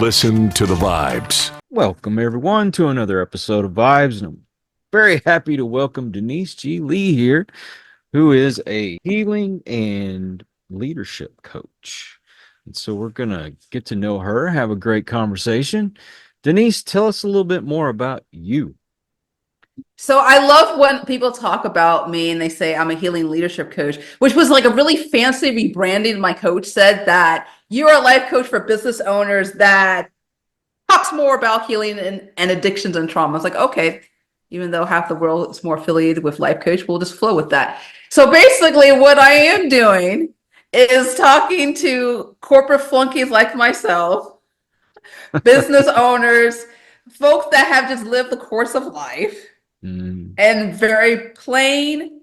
Listen to the vibes. Welcome, everyone, to another episode of Vibes. And I'm very happy to welcome Denise G. Lee here, who is a healing and leadership coach. And so we're going to get to know her, have a great conversation. Denise, tell us a little bit more about you. So I love when people talk about me and they say I'm a healing leadership coach, which was like a really fancy rebranding. My coach said that you're a life coach for business owners that talks more about healing and addictions and trauma. I was like, okay, even though half the world is more affiliated with life coach, we'll just flow with that. So basically what I am doing is talking to corporate flunkies like myself, business owners, folks that have just lived the course of life, and very plain,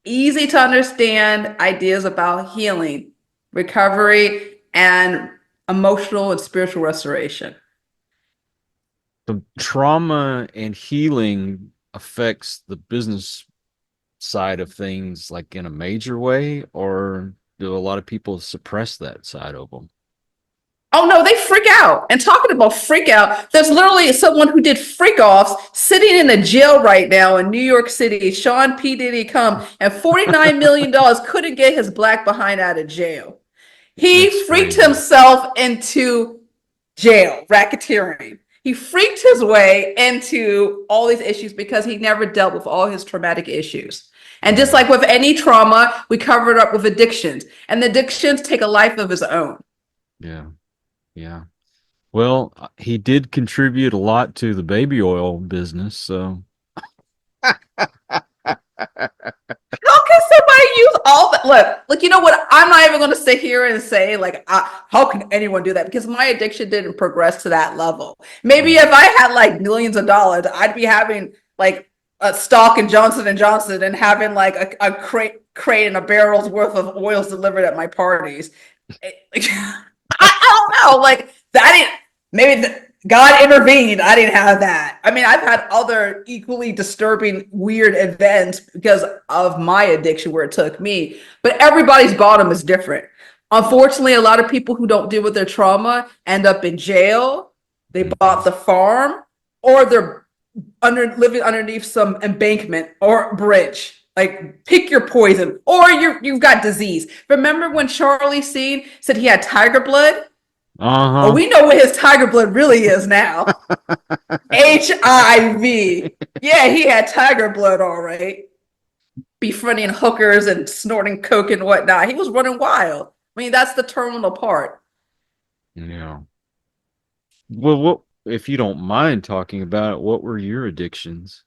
easy to understand ideas about healing, recovery, and emotional and spiritual restoration. The trauma and healing affects the business side of things like in a major way, or do a lot of people suppress that side of them? Oh no, they freak out. And talking about freak out, there's literally someone who did freak offs sitting in a jail right now in New York City. Sean P. Diddy come and $49 million couldn't get his black behind out of jail. He That's freaked crazy. himself into jail, racketeering. He freaked his way into all these issues because he never dealt with all his traumatic issues. And just like with any trauma, we cover it up with addictions. And the addictions take a life of his own. Yeah. Yeah. Well, he did contribute a lot to the baby oil business, so How can somebody use all that? Look, you know what? I'm not even going to sit here and say, like, how can anyone do that? Because my addiction didn't progress to that level. Maybe if I had like millions of dollars, I'd be having like a stock in Johnson and Johnson and having like a crate and a barrel's worth of oils delivered at my parties. I don't know. Like that didn't maybe God intervened. I didn't have that. I mean, I've had other equally disturbing, weird events because of my addiction where it took me. But everybody's bottom is different. Unfortunately, a lot of people who don't deal with their trauma end up in jail. They bought the farm, or they're living underneath some embankment or bridge. Like pick your poison, or you've got disease. Remember when Charlie Sheen said he had tiger blood? uh-huh. Oh, we know what his tiger blood really is now. HIV. Yeah, he had tiger blood, all right. Befriending hookers and snorting coke and whatnot. He was running wild. I mean, that's the terminal part. Yeah. Well, what if you don't mind talking about it, what were your addictions?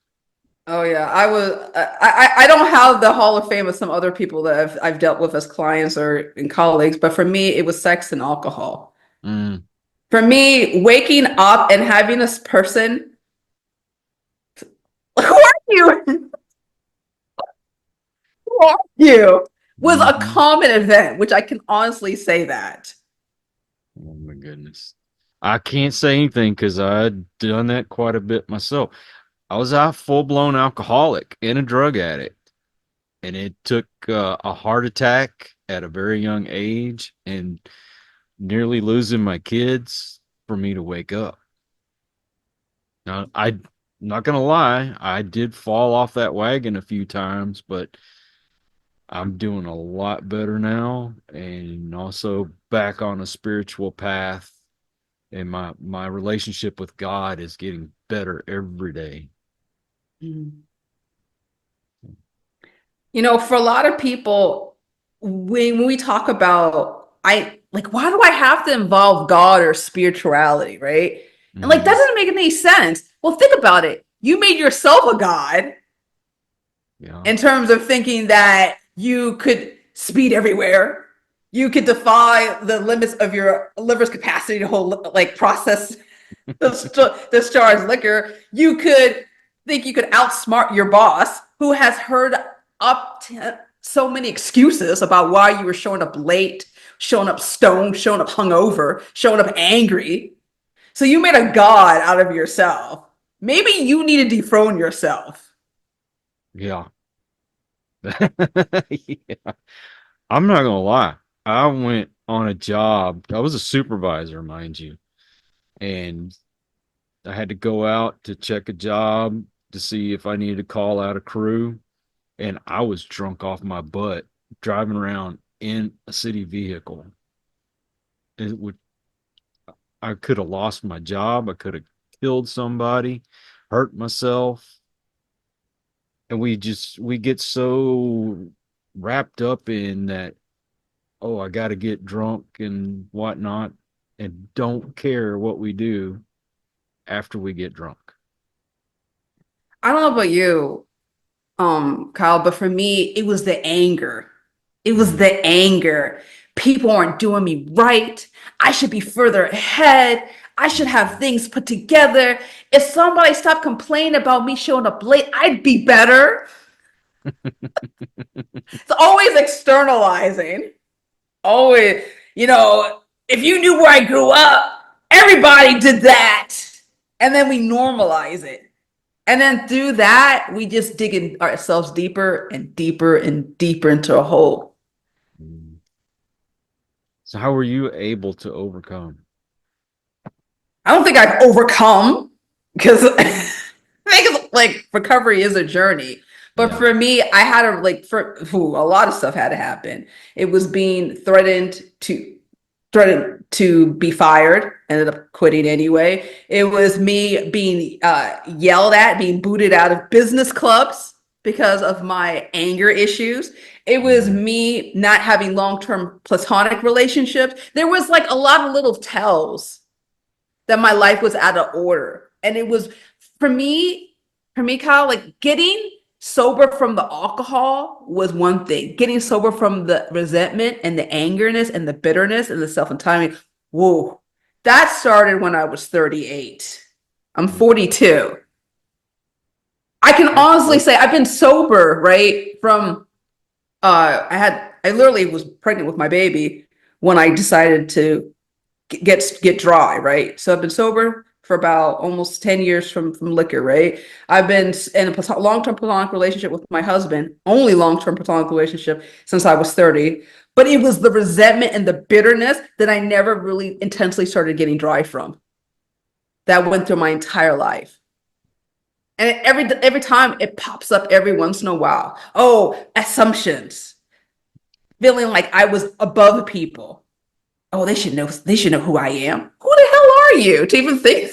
Oh yeah, I don't have the Hall of Fame of some other people that I've dealt with as clients or in colleagues, but for me, it was sex and alcohol. Mm. For me, waking up and having this person, who are you? Who are you? Was a Mhm. common event, which I can honestly say that. Oh my goodness. I can't say anything because I'd done that quite a bit myself. I was a full-blown alcoholic and a drug addict, and it took a heart attack at a very young age and nearly losing my kids for me to wake up. Now, I'm not gonna lie, I did fall off that wagon a few times, but I'm doing a lot better now, and also back on a spiritual path, and my relationship with God is getting better every day. Mm. You know, for a lot of people, when we talk about, I like, why do I have to involve God or spirituality, right? And like, that Mhm. doesn't make any sense. Well, think about it. You made yourself a God Yeah. in terms of thinking that you could speed everywhere. You could defy the limits of your liver's capacity to hold, like, process discharge liquor. You could think you could outsmart your boss, who has heard up to so many excuses about why you were showing up late, showing up stoned, showing up hungover, showing up angry. So you made a god out of yourself. Maybe you need to dethrone yourself. Yeah. Yeah. I'm not gonna lie. I went on a job. I was a supervisor, mind you, and I had to go out to check a job to see if I needed to call out a crew, and I was drunk off my butt driving around in a city vehicle. It would I could have lost my job, I could have killed somebody, hurt myself, and we get so wrapped up in that, oh, I got to get drunk and whatnot, and don't care what we do after we get drunk. I don't know about you, Kyle, but for me, it was the anger. It was the anger. People aren't doing me right. I should be further ahead. I should have things put together. If somebody stopped complaining about me showing up late, I'd be better. It's always externalizing. Always, if you knew where I grew up, everybody did that. And then we normalize it. And then through that, we just dig in ourselves deeper and deeper and deeper into a hole. So how were you able to overcome? I don't think I've overcome, because I think like recovery is a journey. But Yeah. for me, I had a lot of stuff had to happen. It was being threatened to be fired, ended up quitting anyway. It was me being yelled at, being booted out of business clubs because of my anger issues. It was me not having long-term platonic relationships. There was like a lot of little tells that my life was out of order. And it was for me, Kyle, like getting sober from the alcohol was one thing. Getting sober from the resentment and the angerness and the bitterness and the self-entitlement, whoa, that started when I was 38. I'm 42. I can honestly say I've been sober, right? From I literally was pregnant with my baby when I decided to get dry, right? So I've been sober for about almost 10 years from liquor, right? I've been in a long-term platonic relationship with my husband, only long-term platonic relationship since I was 30. But it was the resentment and the bitterness that I never really intensely started getting dry from. That went through my entire life. And every time it pops up every once in a while. Oh, assumptions. Feeling like I was above people. Oh, they should know who I am. Who the hell are you to even think?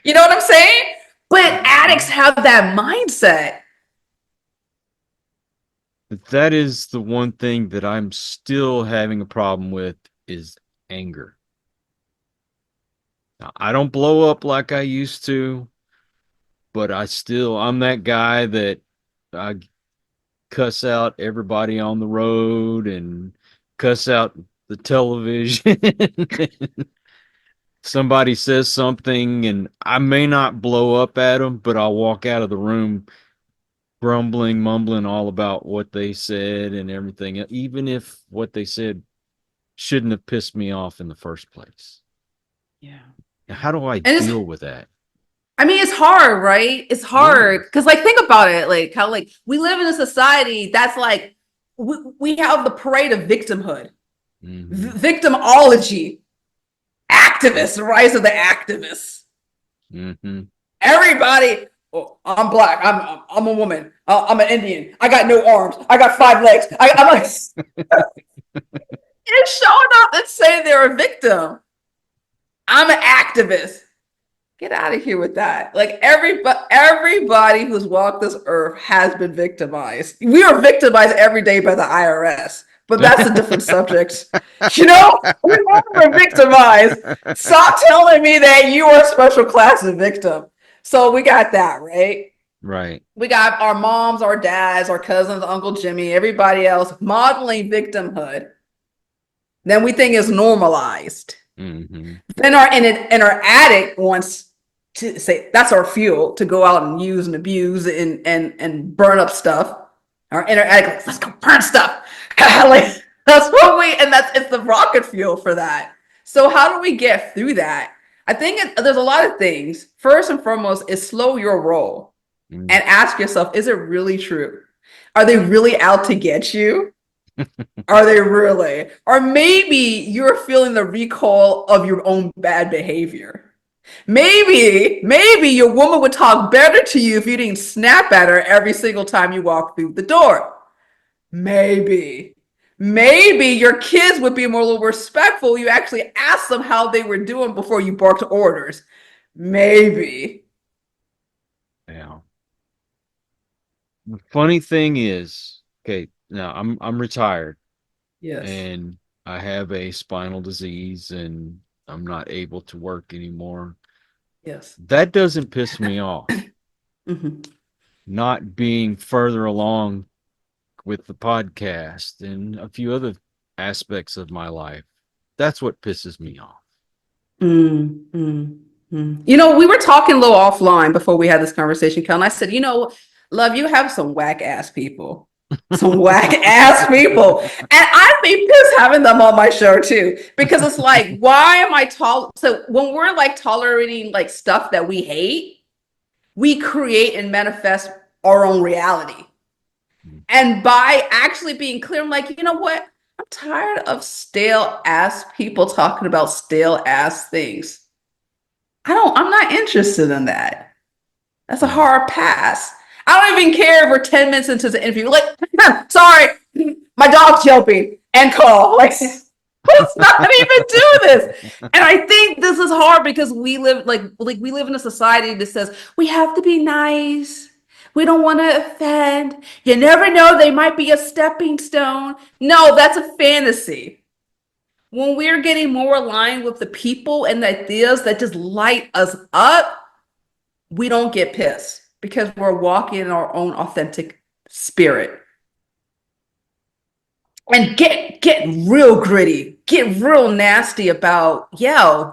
You know what I'm saying? But addicts have that mindset. That is the one thing that I'm still having a problem with is anger. Now, I don't blow up like I used to, but I'm that guy that I cuss out everybody on the road and cuss out the television. Somebody says something and I may not blow up at them, but I'll walk out of the room grumbling, mumbling all about what they said and everything, even if what they said shouldn't have pissed me off in the first place. Yeah. Now, how do I And deal with that? I mean, it's hard, right? It's hard because, like, think about it. Like, how, like, we live in a society that's like, we have the parade of victimhood, victimology, activists, the rise of the activists. Everybody, oh, I'm black. I'm a woman. I'm an Indian. I got no arms. I got 5 legs. I'm like, you're showing up and saying they're a victim. I'm an activist. Get out of here with that. Like everybody who's walked this earth has been victimized. We are victimized every day by the IRS, but that's a different subject. We were victimized. Stop telling me that you are a special class of victim. So we got that, right? Right. We got our moms, our dads, our cousins, Uncle Jimmy, everybody else modeling victimhood. Then we think it's normalized. Then our inner addict wants to say that's our fuel to go out and use and abuse and burn up stuff. Our inner addict, like, let's go burn stuff. Like, that's what it's the rocket fuel for that. So how do we get through that? I think there's a lot of things. First and foremost is slow your roll and ask yourself, is it really true? Are they really out to get you? Are they really? Or maybe you're feeling the recall of your own bad behavior. Maybe your woman would talk better to you if you didn't snap at her every single time you walk through the door. Maybe your kids would be more a little respectful. You actually asked them how they were doing before you barked orders. Maybe. Yeah. The funny thing is, okay, now I'm retired Yes. and I have a spinal disease and I'm not able to work anymore. Yes. That doesn't piss me off. Mm-hmm. Not being further along with the podcast and a few other aspects of my life. That's what pisses me off. Mm, mm, mm. You know, we were talking a little offline before we had this conversation, Kel, and I said, love, you have some whack ass people. Some whack ass people. And I'd be pissed having them on my show too. Because it's like, why am I so when we're like tolerating like stuff that we hate, we create and manifest our own reality. And by actually being clear, I'm like, you know what? I'm tired of stale ass people talking about stale ass things. I'm not interested in that. That's a hard pass. I don't even care if we're 10 minutes into the interview. Like, sorry, my dog's jumping and call. Like, let's not even do this. And I think this is hard because we live like we live in a society that says we have to be nice. We don't want to offend. You never know, they might be a stepping stone. No, that's a fantasy. When we're getting more aligned with the people and the ideas that just light us up, we don't get pissed because we're walking in our own authentic spirit. And get real gritty, get real nasty about,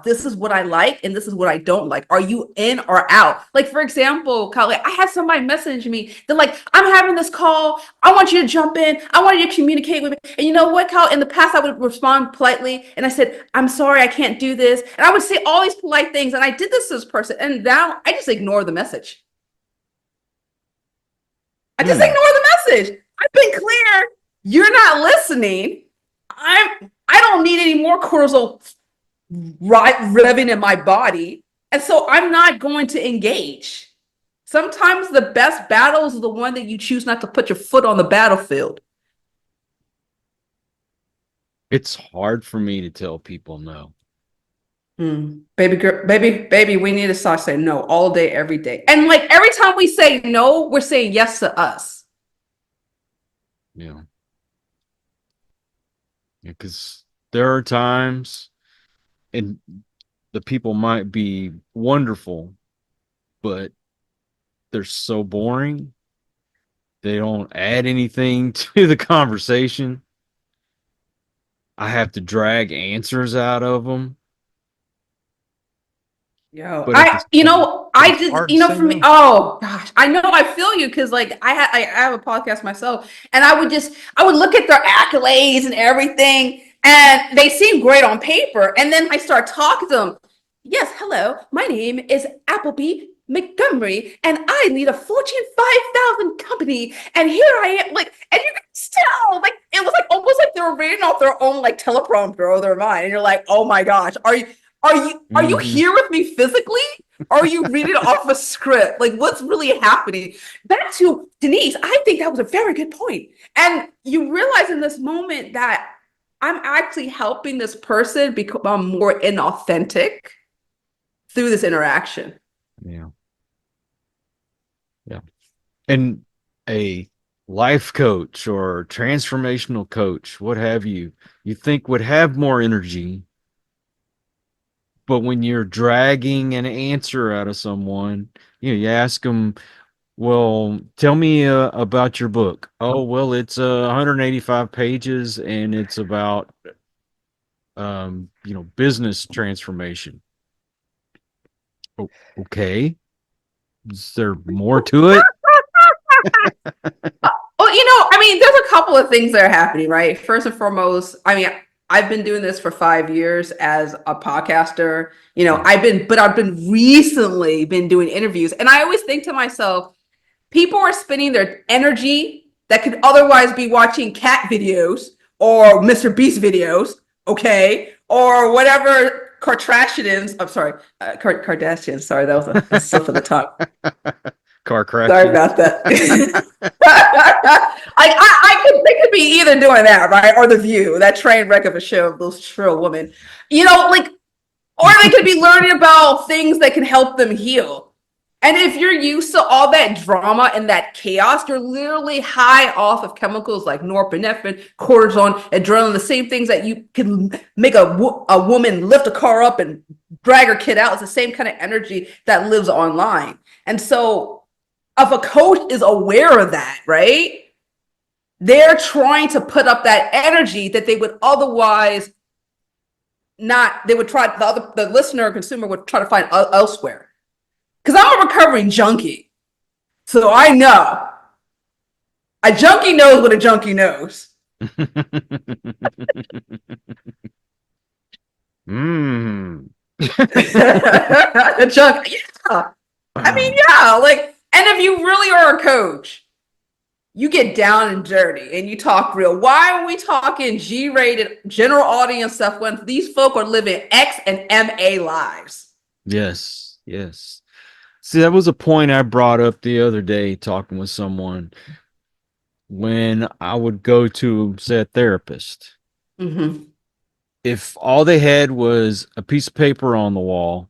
this is what I like and this is what I don't like. Are you in or out? Like, for example, Kyle, I had somebody message me. They're like, I'm having this call. I want you to jump in. I want you to communicate with me. And you know what, Kyle? In the past, I would respond politely and I said, I'm sorry, I can't do this. And I would say all these polite things. And I did this to this person. And now I just ignore the message. I just ignore the message. I've been clear. You're not listening. I don't need any more cortisol revving in my body. And so I'm not going to engage. Sometimes the best battles are the one that you choose not to put your foot on the battlefield. It's hard for me to tell people no. Baby girl, baby, we need to start saying no all day, every day. And like every time we say no, we're saying yes to us. Yeah. Because there are times, and the people might be wonderful, but they're so boring. They don't add anything to the conversation. I have to drag answers out of them. But I did, for me, oh gosh, I know I feel you because like I have a podcast myself and I would look at their accolades and everything and they seem great on paper. And then I start talking to them. Yes, hello, my name is Appleby Montgomery and I lead a Fortune 5,000 company. And here I am, like, and you can still like, it was like almost like they were reading off their own like teleprompter of their mind. And you're like, oh my gosh, are you here with me physically? Or are you reading off a script? Like, what's really happening? Back to Denise, I think that was a very good point. And you realize in this moment that I'm actually helping this person become more inauthentic through this interaction. Yeah. Yeah. And a life coach or transformational coach, what have you think would have more energy. But when you're dragging an answer out of someone, you ask them, well, tell me about your book. Oh, well, it's 185 pages and it's about, business transformation. Oh, okay. Is there more to it? Well, there's a couple of things that are happening, right? First and foremost, I've been doing this for 5 years as a podcaster. I've been recently doing interviews. And I always think to myself, people are spending their energy, that could otherwise be watching cat videos or Mr. Beast videos, okay, or whatever Kardashians. I'm sorry, Kardashians. Sorry, that was a slip of the tongue. Car crash. Sorry about that. They could be either doing that, right, or The View, that train wreck of a show of those shrill women, or they could be learning about things that can help them heal. And if you're used to all that drama and that chaos, you're literally high off of chemicals like norepinephrine, cortisone, adrenaline, the same things that you can make a woman lift a car up and drag her kid out. It's the same kind of energy that lives online. And so if a coach is aware of that, right, they're trying to put up that energy that they would otherwise not, they would try, the listener or consumer would try to find elsewhere. Because I'm a recovering junkie. So I know. A junkie knows what a junkie knows. A junkie, yeah. I mean, yeah. And if you really are a coach, you get down and dirty and you talk real. Why are we talking G-rated general audience stuff when these folk are living X and MA lives? Yes. See, that was a point I brought up the other day talking with someone when I would go to, say, a therapist. Mm-hmm. If all they had was a piece of paper on the wall,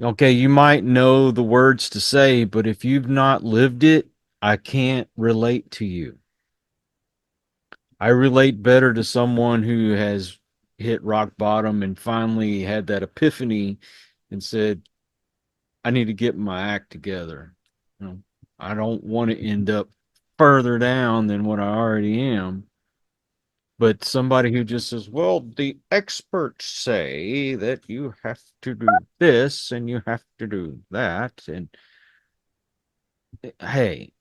okay, you might know the words to say, but if you've not lived it, I can't relate to you. I relate better to someone who has hit rock bottom and finally had that epiphany and said, I need to get my act together. I don't want to end up further down than what I already am. But somebody who just says, well, the experts say that you have to do this and you have to do that. And hey,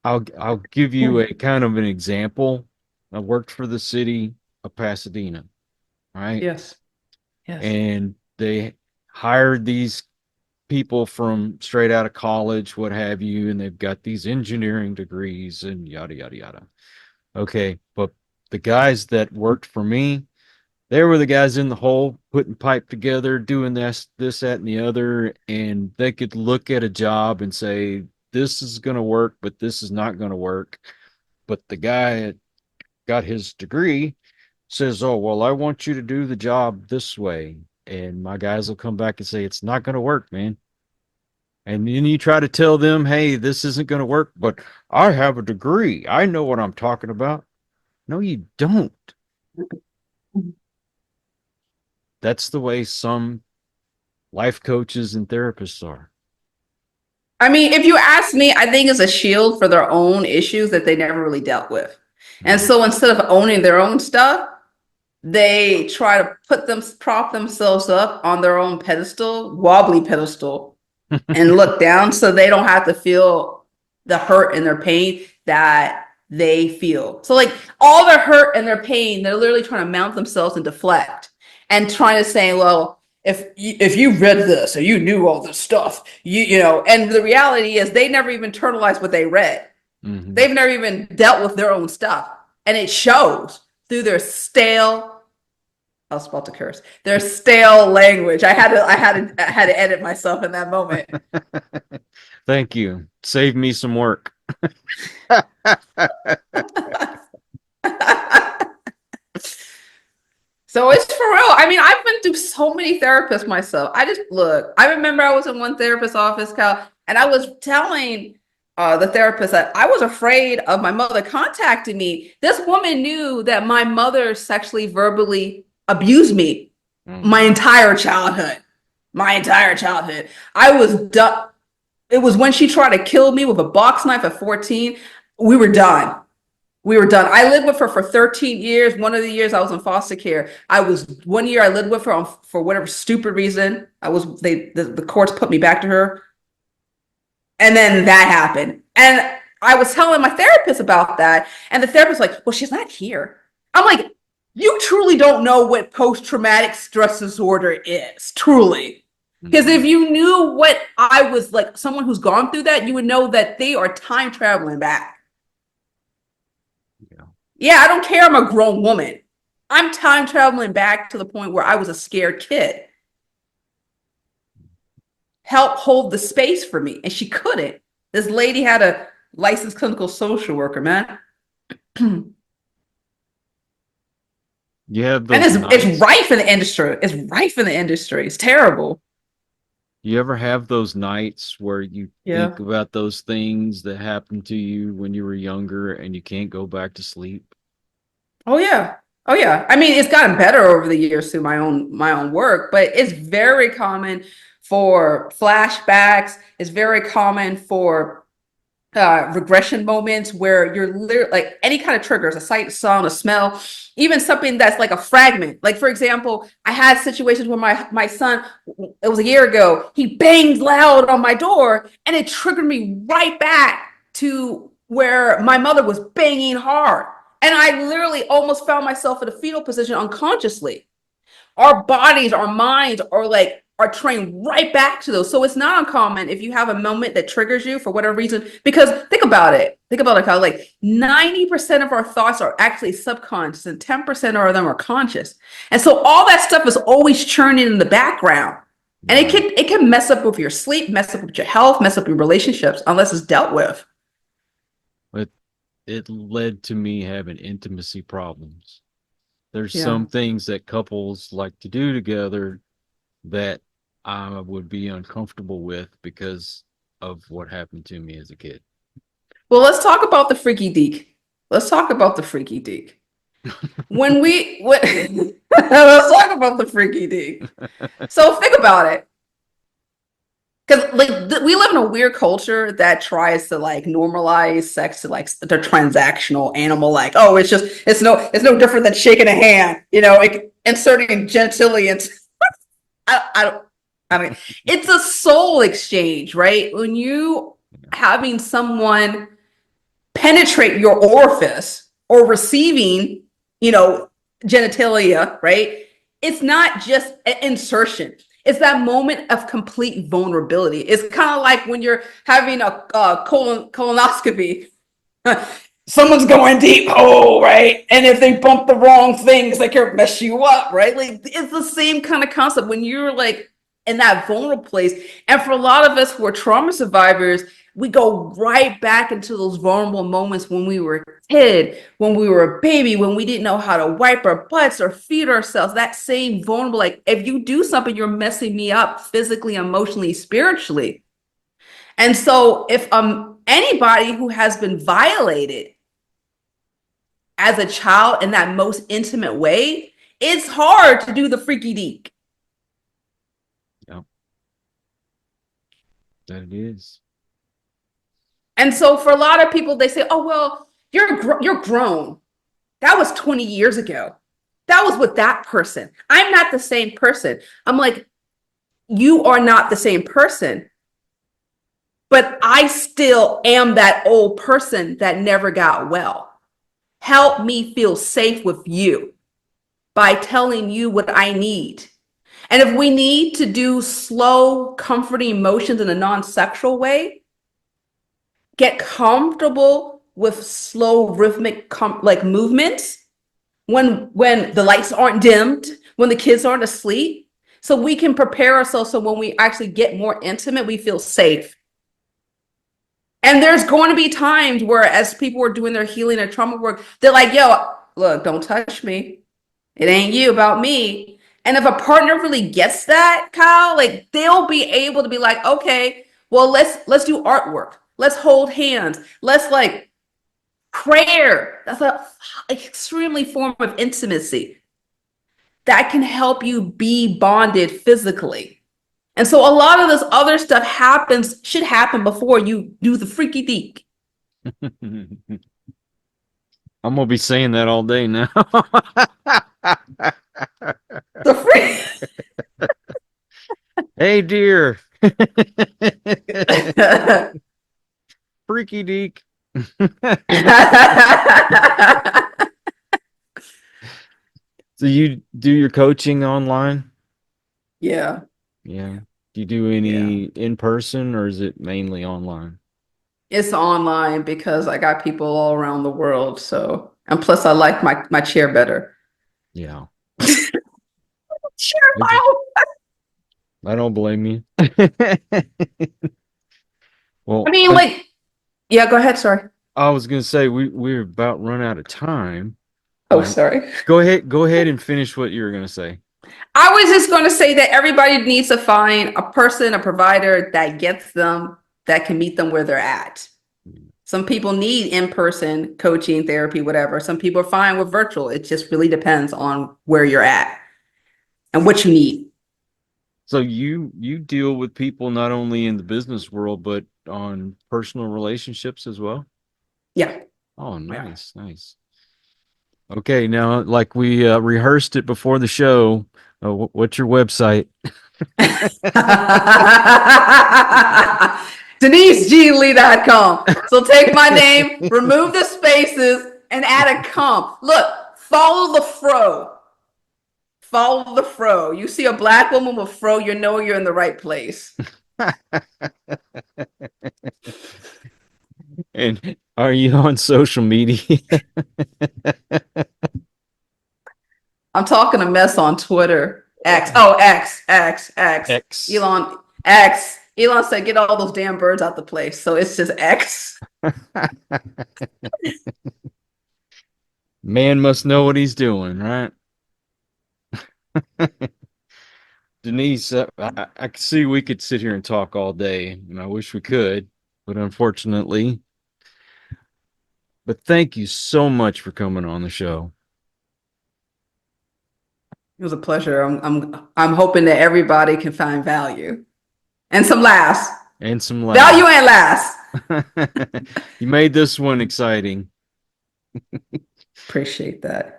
I'll give you a kind of an example. I worked for the city of Pasadena, right? Yes. And they hired these people from straight out of college, what have you, and they've got these engineering degrees and yada, yada, yada. Okay, but the guys that worked for me, they were the guys in the hole putting pipe together, doing this, that, and the other, and they could look at a job and say, this is going to work, but this is not going to work. But the guy that got his degree says, oh, well, I want you to do the job this way. And my guys will come back and say, it's not going to work, man. And then you try to tell them, hey, this isn't going to work, but I have a degree. I know what I'm talking about. No, you don't. That's the way some life coaches and therapists are. I mean, if you ask me, I think it's a shield for their own issues that they never really dealt with. And so instead of owning their own stuff, they try to prop themselves up on their own pedestal, wobbly pedestal, and look down so they don't have to feel the hurt and their pain that they feel. So all their hurt and their pain, they're literally trying to mount themselves and deflect and trying to say, well, if you read this or you knew all this stuff, and the reality is they never even internalized what they read. Mm-hmm. They've never even dealt with their own stuff. And it shows through their stale, I was about to curse, their stale language. I had to edit myself in that moment. Thank you. Save me some work. So it's for real. I mean, I've been through so many therapists myself. I remember I was in one therapist's office, Cal, and I was telling the therapist that I was afraid of my mother contacting me. This woman knew that my mother sexually, verbally abused me my entire childhood. I was done. It was when she tried to kill me with a box knife at 14. We were done. I lived with her for 13 years. One of the years I was in foster care. 1 year I lived with her for whatever stupid reason. The courts put me back to her. And then that happened. And I was telling my therapist about that. And the therapist was like, well, she's not here. I'm like, you truly don't know what post-traumatic stress disorder is. Truly. Because if you knew what I was like, someone who's gone through that, you would know that they are time traveling back. Yeah, I don't care. I'm a grown woman. I'm time traveling back to the point where I was a scared kid. Help hold the space for me. And she couldn't. This lady had a licensed clinical social worker, man. You have And those it's nights. rife in the industry. It's rife in the industry. It's terrible. You ever have those nights where you Yeah. think about those things that happened to you when you were younger and you can't go back to sleep? Oh yeah. Oh yeah. I mean, it's gotten better over the years through my own work, but it's very common for flashbacks. It's very common for regression moments where you're literally like any kind of triggers, a sight, sound, a smell, even something that's like a fragment. Like for example, I had situations where my son, it was a year ago, he banged loud on my door and it triggered me right back to where my mother was banging hard. And I literally almost found myself in a fetal position unconsciously. Our bodies, our minds are trained right back to those. So it's not uncommon if you have a moment that triggers you for whatever reason. Because think about it. Think about it, Kyle. Like 90% of our thoughts are actually subconscious and 10% of them are conscious. And so all that stuff is always churning in the background. And it can mess up with your sleep, mess up with your health, mess up your relationships unless it's dealt with. But it led to me having intimacy problems. There's Yeah. some things that couples like to do together that I would be uncomfortable with because of what happened to me as a kid. Well, let's talk about the freaky deek. Let's talk about the freaky deek. Let's talk about the freaky deek. So think about it. Because like we live in a weird culture that tries to like normalize sex to like the transactional animal, like, oh, it's no different than shaking a hand, inserting genitalia into I don't I mean it's a soul exchange, right? When you having someone penetrate your orifice or receiving, you know, genitalia, right? It's not just an insertion. It's that moment of complete vulnerability. It's kind of like when you're having a colonoscopy. Someone's going deep, oh, right? And if they bump the wrong things, they can mess you up, right? Like it's the same kind of concept when you're like in that vulnerable place. And for a lot of us who are trauma survivors, we go right back into those vulnerable moments when we were a kid, when we were a baby, when we didn't know how to wipe our butts or feed ourselves. That same vulnerable, like if you do something, you're messing me up physically, emotionally, spiritually. And so if anybody who has been violated as a child in that most intimate way, it's hard to do the freaky deek. Yeah, that it is. And so for a lot of people, they say, "Oh well, you're grown. That was 20 years ago. That was with that person. I'm not the same person." I'm like, "You are not the same person, but I still am that old person that never got well. Help me feel safe with you by telling you what I need." And if we need to do slow, comforting emotions in a non-sexual way, get comfortable with slow, rhythmic, like movements when the lights aren't dimmed, when the kids aren't asleep, so we can prepare ourselves so when we actually get more intimate, we feel safe. And there's going to be times where, as people are doing their healing and trauma work, they're like, "Yo, look, don't touch me. It ain't you, about me." And if a partner really gets that, Kyle, like they'll be able to be like, "Okay, well, let's do artwork. Let's hold hands. Let's like prayer." That's an extremely form of intimacy that can help you be bonded physically. And so a lot of this other stuff should happen before you do the freaky deek. I'm gonna be saying that all day now. The freak. Hey, dear. Freaky deek. So you do your coaching online? Yeah. Yeah. Do you do any in person or is it mainly online? It's online because I got people all around the world. So, and plus I like my chair better. Yeah. Chair I just, I don't blame you. I Well, mean, like, yeah, go ahead. Sorry. I was gonna say we're about run out of time. Oh, sorry. Go ahead and finish what you were gonna say. I was just going to say that everybody needs to find a person, a provider that gets them, that can meet them where they're at. Some people need in-person coaching, therapy, whatever. Some people are fine with virtual. It just really depends on where you're at and what you need. So you deal with people not only in the business world but on personal relationships as well? Yeah. Oh, Yeah. nice. Okay, now like we rehearsed it before the show. What's your website? DeniseGlee.com. So take my name, remove the spaces, and add a com. Look, follow the fro. Follow the fro. You see a black woman with fro, you know you're in the right place. And are you on social media? I'm talking a mess on Twitter. X. Oh, X. X. Elon. X. Elon said, get all those damn birds out the place. So it's just X. Man must know what he's doing, right? Denise, I can see we could sit here and talk all day, and I wish we could, but unfortunately. But thank you so much for coming on the show. It was a pleasure. I'm hoping that everybody can find value and some laughs. And some Value and laughs. You made this one exciting. Appreciate that.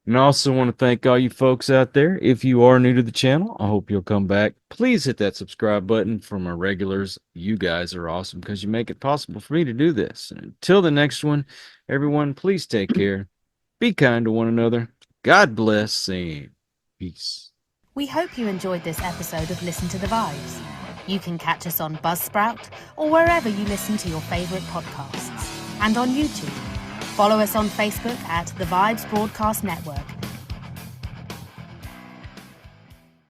And I also want to thank all you folks out there. If you are new to the channel, I hope you'll come back. Please hit that subscribe button. For my regulars, you guys are awesome because you make it possible for me to do this. And until the next one, everyone, please take care. Be kind to one another. God bless and peace. We hope you enjoyed this episode of Listen to the Vibes. You can catch us on Buzzsprout or wherever you listen to your favorite podcasts. And on YouTube. Follow us on Facebook at The Vibes Broadcast Network